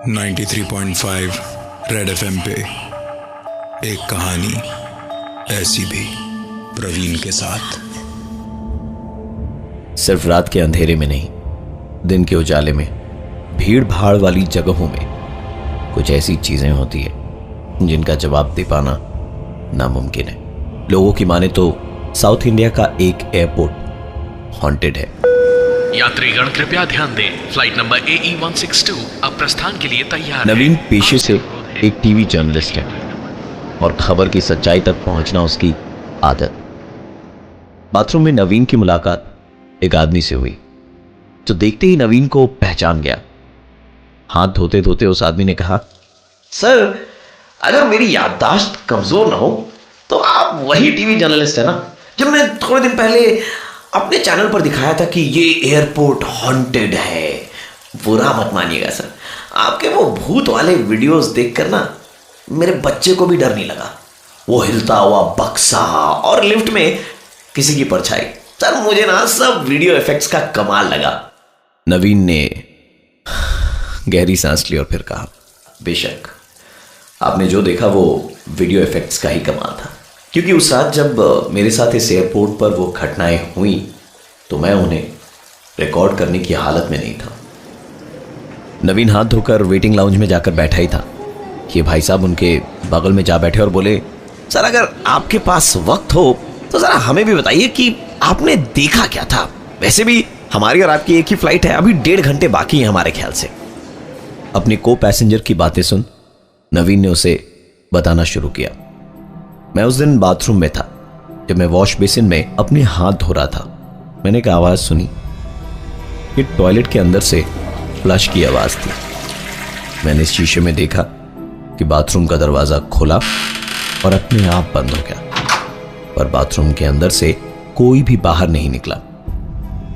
93.5 red FM पे एक कहानी ऐसी भी, प्रवीण के साथ। सिर्फ रात के अंधेरे में नहीं, दिन के उजाले में, भीड़ भाड़ वाली जगहों में कुछ ऐसी चीजें होती है जिनका जवाब दे पाना नामुमकिन है। लोगों की माने तो साउथ इंडिया का एक एयरपोर्ट हॉन्टेड है। यात्रीगण कृपया ध्यान दें, फ्लाइट नंबर AE 162 अब प्रस्थान के लिए तैयार है। नवीन पेशे से एक टीवी जर्नलिस्ट है और खबर की सच्चाई तक पहुंचना उसकी आदत। बाथरूम में नवीन की मुलाकात एक आदमी से हुई जो देखते ही नवीन को पहचान गया। हाथ धोते धोते उस आदमी ने कहा, सर, अगर मेरी याददाश्त कमजोर ना हो तो आप वही टीवी जर्नलिस्ट है ना जब मैं थोड़े दिन पहले अपने चैनल पर दिखाया था कि ये एयरपोर्ट हॉन्टेड है। बुरा मत मानिएगा सर, आपके वो भूत वाले वीडियोस देखकर ना मेरे बच्चे को भी डर नहीं लगा। वो हिलता हुआ बक्सा और लिफ्ट में किसी की परछाई, सर मुझे ना सब वीडियो इफेक्ट्स का कमाल लगा। नवीन ने गहरी सांस ली और फिर कहा, बेशक आपने जो देखा वो वीडियो इफेक्ट्स का ही कमाल था, क्योंकि उस रात जब मेरे साथ इस एयरपोर्ट पर वो घटनाएं हुई तो मैं उन्हें रिकॉर्ड करने की हालत में नहीं था। नवीन हाथ धोकर वेटिंग लाउंज में जाकर बैठा ही था कि भाई साहब उनके बगल में जा बैठे और बोले, सर अगर आपके पास वक्त हो तो जरा हमें भी बताइए कि आपने देखा क्या था। वैसे भी हमारी और आपकी एक ही फ्लाइट है, अभी 1.5 घंटे बाकी है हमारे ख्याल से। अपने को पैसेंजर की बातें सुन नवीन ने उसे बताना शुरू किया। मैं उस दिन बाथरूम में था जब मैं वॉश बेसिन में अपने हाथ धो रहा था। मैंने एक आवाज सुनी। ये टॉयलेट के अंदर से फ्लश की आवाज थी। मैंने इस शीशे में देखा कि बाथरूम का दरवाजा खुला और अपने आप बंद हो गया, पर बाथरूम के अंदर से कोई भी बाहर नहीं निकला।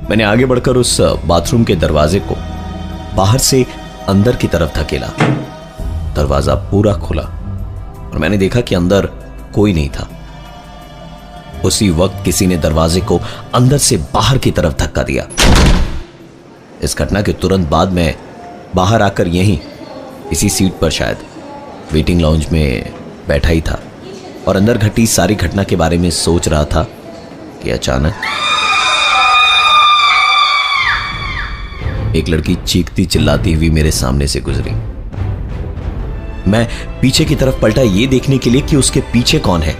मैंने आगे बढ़कर उस बाथरूम के दरवाजे को बाहर से अंदर की तरफ धकेला। दरवाजा पूरा खुला और मैंने देखा कि अंदर कोई नहीं था। उसी वक्त किसी ने दरवाजे को अंदर से बाहर की तरफ धक्का दिया। इस घटना के तुरंत बाद मैं बाहर आकर यहीं इसी सीट पर शायद वेटिंग लाउंज में बैठा ही था और अंदर घटी सारी घटना के बारे में सोच रहा था कि अचानक एक लड़की चीखती चिल्लाती हुई मेरे सामने से गुजरी। मैं पीछे की तरफ पलटा ये देखने के लिए कि उसके पीछे कौन है,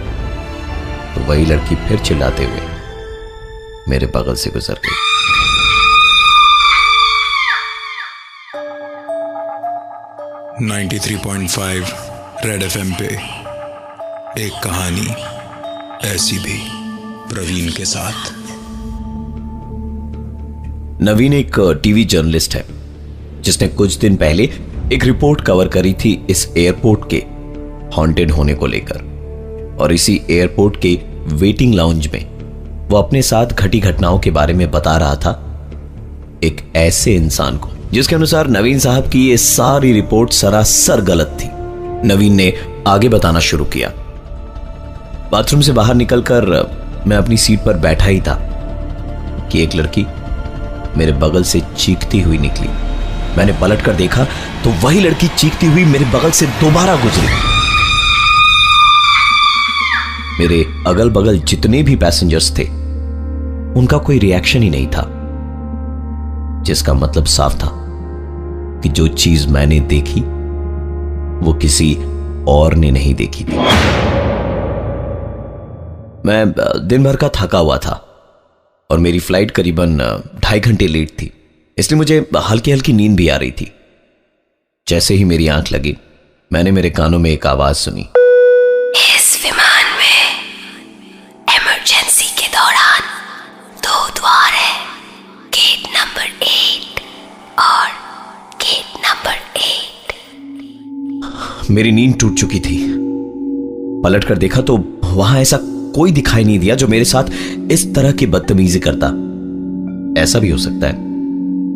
तो वही लड़की फिर चिल्लाते हुए मेरे बगल से गुजर गई। .5 रेड एफएम पे एक कहानी ऐसी भी, प्रवीण के साथ। नवीन एक टीवी जर्नलिस्ट है जिसने कुछ दिन पहले एक रिपोर्ट कवर करी थी इस एयरपोर्ट के हॉन्टेड होने को लेकर, और इसी एयरपोर्ट के वेटिंग लाउंज में वो अपने साथ घटी घटनाओं के बारे में बता रहा था एक ऐसे इंसान को जिसके अनुसार नवीन साहब की ये सारी रिपोर्ट सरासर गलत थी। नवीन ने आगे बताना शुरू किया। बाथरूम से बाहर निकलकर मैं अपनी सीट पर बैठा ही था कि एक लड़की मेरे बगल से चीखती हुई निकली। मैंने पलट कर देखा तो वही लड़की चीखती हुई मेरे बगल से दोबारा गुजरी। मेरे अगल बगल जितने भी पैसेंजर्स थे उनका कोई रिएक्शन ही नहीं था, जिसका मतलब साफ था कि जो चीज मैंने देखी वो किसी और ने नहीं देखी थी। मैं दिन भर का थका हुआ था और मेरी फ्लाइट करीबन 2.5 घंटे लेट थी, इसलिए मुझे हल्की हल्की नींद भी आ रही थी। जैसे ही मेरी आंख लगी मैंने मेरे कानों में एक आवाज सुनी, इस विमान में इमरजेंसी के दौरान 2 द्वार है, गेट नंबर 8 और गेट नंबर 8। मेरी नींद टूट चुकी थी। पलट कर देखा तो वहां ऐसा कोई दिखाई नहीं दिया जो मेरे साथ इस तरह की बदतमीजी करता। ऐसा भी हो सकता है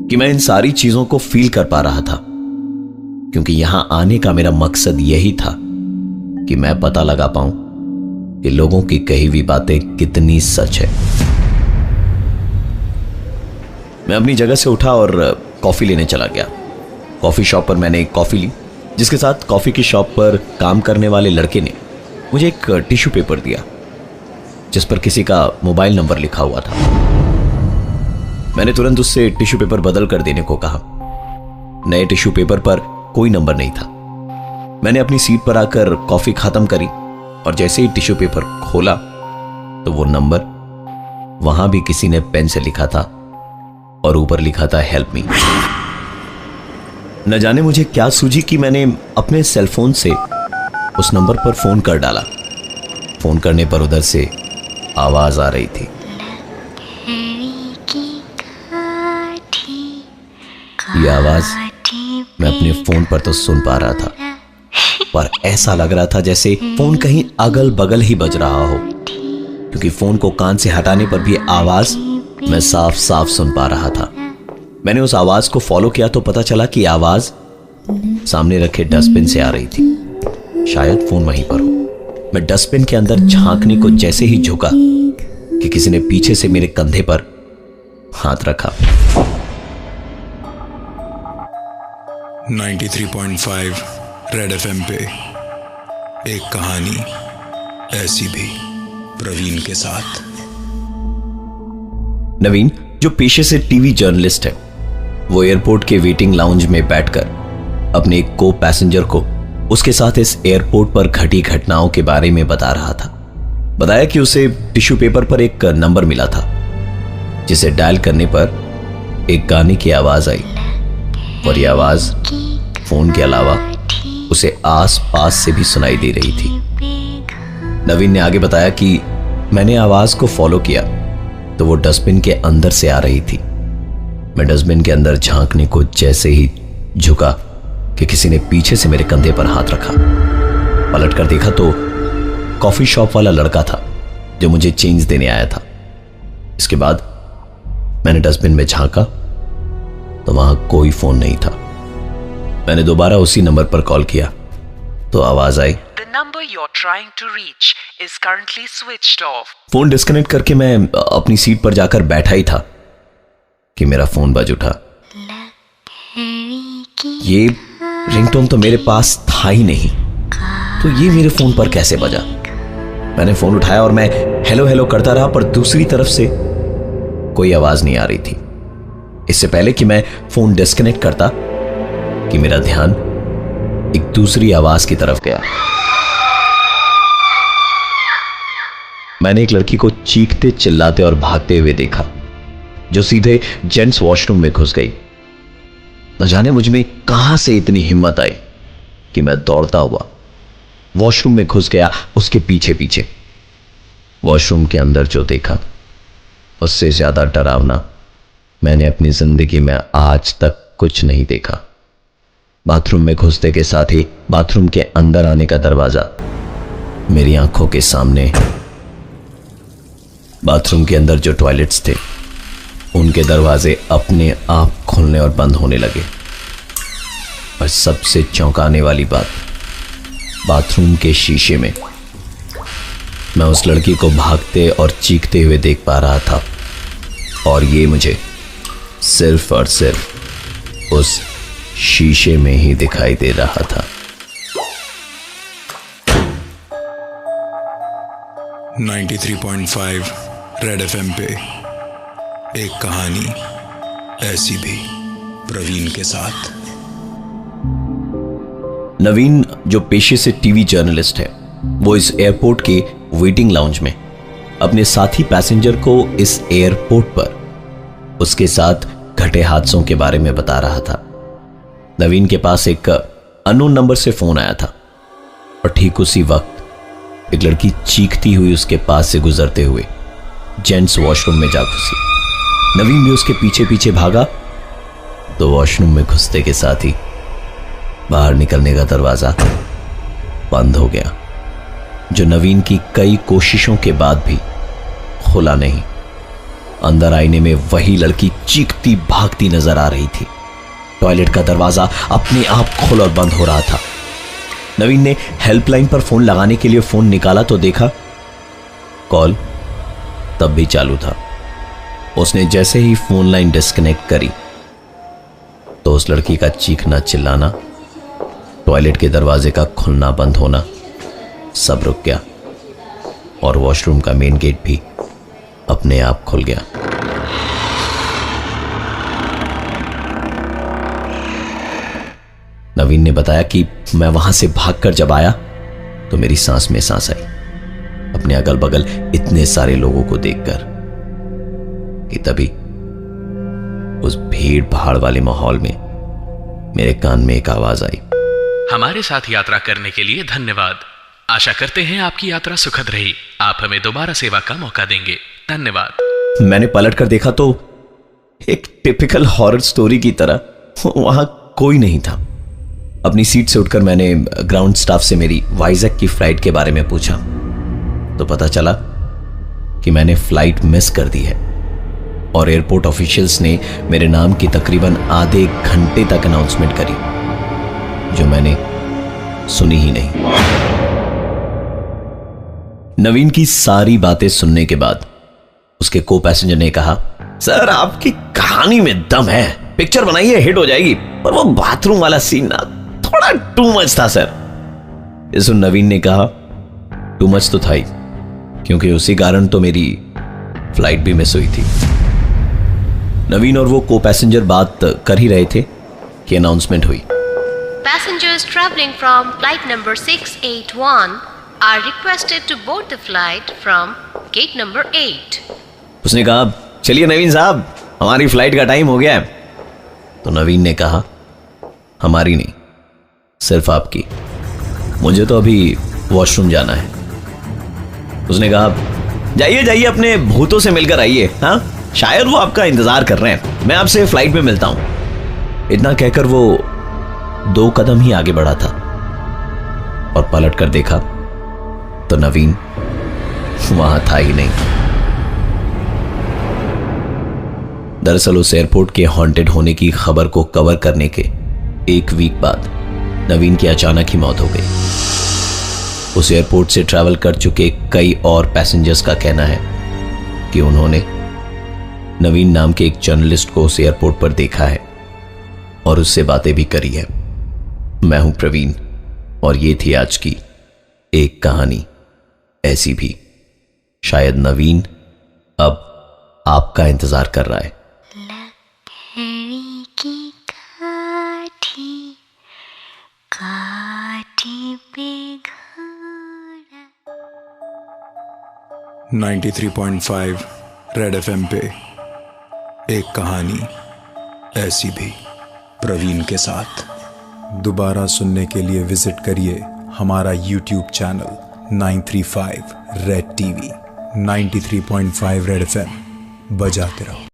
कि मैं इन सारी चीजों को फील कर पा रहा था, क्योंकि यहां आने का मेरा मकसद यही था कि मैं पता लगा पाऊं कि लोगों की कही हुई बातें कितनी सच है। मैं अपनी जगह से उठा और कॉफी लेने चला गया। कॉफी शॉप पर मैंने एक कॉफी ली, जिसके साथ कॉफी की शॉप पर काम करने वाले लड़के ने मुझे एक टिश्यू पेपर दिया जिस पर किसी का मोबाइल नंबर लिखा हुआ था। मैंने तुरंत उससे टिश्यू पेपर बदल कर देने को कहा। नए टिश्यू पेपर पर कोई नंबर नहीं था। मैंने अपनी सीट पर आकर कॉफी खत्म करी और जैसे ही टिश्यू पेपर खोला तो वो नंबर वहां भी किसी ने पेन से लिखा था और ऊपर लिखा था हेल्प मी। न जाने मुझे क्या सूझी कि मैंने अपने सेलफोन से उस नंबर पर फोन कर डाला। फोन करने पर उधर से आवाज आ रही थी। यह आवाज मैं अपने फोन पर तो सुन पा रहा था, पर ऐसा लग रहा था जैसे फोन कहीं अगल बगल ही बज रहा हो, क्योंकि फोन को कान से हटाने पर भी आवाज मैं साफ साफ सुन पा रहा था। मैंने उस आवाज को फॉलो किया तो पता चला कि आवाज सामने रखे डस्टबिन से आ रही थी। शायद फोन वहीं पर हो। मैं डस्टबिन के अंदर झांकने को जैसे ही झुका कि किसी ने पीछे से मेरे कंधे पर हाथ रखा। 93.5 रेड एफएम पे एक कहानी ऐसी भी, प्रवीण के साथ। नवीन, जो पेशे से टीवी जर्नलिस्ट है, वो एयरपोर्ट के वेटिंग लाउंज में बैठकर अपने एक को पैसेंजर को उसके साथ इस एयरपोर्ट पर घटी घटनाओं के बारे में बता रहा था। बताया कि उसे टिश्यू पेपर पर एक नंबर मिला था जिसे डायल करने पर एक गाने की आवाज आई और यह आवाज फोन के अलावा उसे आस पास से भी सुनाई दे रही थी। नवीन ने आगे बताया कि मैंने आवाज को फॉलो किया तो वो डस्टबिन के अंदर से आ रही थी। मैं डस्टबिन के अंदर झांकने को जैसे ही झुका कि किसी ने पीछे से मेरे कंधे पर हाथ रखा। पलट कर देखा तो कॉफी शॉप वाला लड़का था जो मुझे चेंज देने आया था। इसके बाद मैंने डस्टबिन में झांका तो वहां कोई फोन नहीं था। मैंने दोबारा उसी नंबर पर कॉल किया तो आवाज आई, The number you're trying to reach is currently switched off. Phone disconnect करके मैं अपनी सीट पर जाकर बैठा ही था कि मेरा फोन बज उठा। ये रिंगटोन तो मेरे पास था ही नहीं, तो ये मेरे फोन पर कैसे बजा? मैंने फोन उठाया और मैं हेलो हेलो करता रहा, पर दूसरी तरफ से कोई आवाज नहीं आ रही थी। इससे पहले कि मैं फोन डिस्कनेक्ट करता कि मेरा ध्यान एक दूसरी आवाज की तरफ गया। मैंने एक लड़की को चीखते चिल्लाते और भागते हुए देखा जो सीधे जेंट्स वॉशरूम में घुस गई। न जाने मुझ में कहां से इतनी हिम्मत आई कि मैं दौड़ता हुआ वॉशरूम में घुस गया उसके पीछे पीछे। वॉशरूम के अंदर जो देखा उससे ज्यादा डरावना मैंने अपनी जिंदगी में आज तक कुछ नहीं देखा। बाथरूम में घुसते के साथ ही बाथरूम के अंदर आने का दरवाजा मेरी आंखों के सामने। बाथरूम के अंदर जो टॉयलेट्स थे उनके दरवाजे अपने आप खुलने और बंद होने लगे। और सबसे चौंकाने वाली बात, बाथरूम के शीशे में मैं उस लड़की को भागते और चीखते हुए देख पा रहा था, और ये मुझे सिर्फ और सिर्फ उस शीशे में ही दिखाई दे रहा था। 93.5 रेड एफएम पे एक कहानी ऐसी भी, प्रवीण के साथ। नवीन, जो पेशे से टीवी जर्नलिस्ट है, वो इस एयरपोर्ट के वेटिंग लाउंज में अपने साथी पैसेंजर को इस एयरपोर्ट पर उसके साथ घटे हादसों के बारे में बता रहा था। नवीन के पास एक अननोन नंबर से फोन आया था और ठीक उसी वक्त एक लड़की चीखती हुई उसके पास से गुजरते हुए जेंट्स वॉशरूम में जा घुसी। नवीन भी उसके पीछे पीछे भागा तो वॉशरूम में घुसते के साथ ही बाहर निकलने का दरवाजा बंद हो गया, जो नवीन की कई कोशिशों के बाद भी खुला नहीं। अंदर आईने में वही लड़की चीखती भागती नजर आ रही थी। टॉयलेट का दरवाजा अपने आप खुल और बंद हो रहा था। नवीन ने हेल्पलाइन पर फोन लगाने के लिए फोन निकाला तो देखा कॉल तब भी चालू था। उसने जैसे ही फोन लाइन डिस्कनेक्ट करी तो उस लड़की का चीखना चिल्लाना, टॉयलेट के दरवाजे का खुलना बंद होना सब रुक गया और वॉशरूम का मेन गेट भी अपने आप खुल गया। नवीन ने बताया कि मैं वहां से भागकर जब आया तो मेरी सांस में सांस आई, अपने अगल बगल इतने सारे लोगों को देखकर, कि तभी उस भीड़ भाड़ वाले माहौल में मेरे कान में एक आवाज आई। हमारे साथ यात्रा करने के लिए धन्यवाद। आशा करते हैं आपकी यात्रा सुखद रही। आप हमें दोबारा सेवा का मौका देंगे। धन्यवाद। मैंने पलट कर देखा तो एक टिपिकल हॉरर स्टोरी की तरह वहां कोई नहीं था। अपनी सीट से उठकर मैंने ग्राउंड स्टाफ से मेरी वाइजैक की फ्लाइट के बारे में पूछा तो पता चला कि मैंने फ्लाइट मिस कर दी है और एयरपोर्ट ऑफिशियल्स ने मेरे नाम की तकरीबन आधे घंटे तक अनाउंसमेंट करी, जो मैंने सुनी ही नहीं। नवीन की सारी बातें सुनने के बाद उसके को पैसेंजर ने कहा, सर आपकी कहानी में दम है, पिक्चर बनाइए, हिट हो जाएगी, पर वो बाथरूम वाला सीन ना थोड़ा टू मच था सर। इस नवीन ने कहा, टू मच तो था ही, क्योंकि उसी कारण तो मेरी फ्लाइट भी मिस हुई थी। नवीन और वो को पैसेंजर बात कर ही रहे थे कि अनाउंसमेंट हुई। Passengers traveling from flight number 681 are requested to board the flight from gate number 8. उसने कहा, चलिए नवीन साहब, हमारी फ्लाइट का टाइम हो गया है। तो नवीन ने कहा, हमारी नहीं, सिर्फ आपकी, मुझे तो अभी वॉशरूम जाना है। उसने कहा, जाइए जाइए, अपने भूतों से मिलकर आइए, हाँ, शायद वो आपका इंतजार कर रहे हैं, मैं आपसे फ्लाइट में मिलता हूं। इतना कहकर वो 2 कदम ही आगे बढ़ा था और पलट कर देखा तो नवीन वहां था ही नहीं। दरअसल उस एयरपोर्ट के हॉन्टेड होने की खबर को कवर करने के 1 वीक बाद नवीन की अचानक ही मौत हो गई। उस एयरपोर्ट से ट्रैवल कर चुके कई और पैसेंजर्स का कहना है कि उन्होंने नवीन नाम के एक जर्नलिस्ट को उस एयरपोर्ट पर देखा है और उससे बातें भी करी है। मैं हूं प्रवीण और ये थी आज की एक कहानी ऐसी भी। शायद नवीन अब आपका इंतजार कर रहा है। लकड़ी की काठी, काठी पे घोड़ा। 93.5 रेड एफएम पे एक कहानी ऐसी भी, प्रवीण के साथ। दोबारा सुनने के लिए विजिट करिए हमारा YouTube channel 935 red TV. 93.5 red FM, बजाते रहो।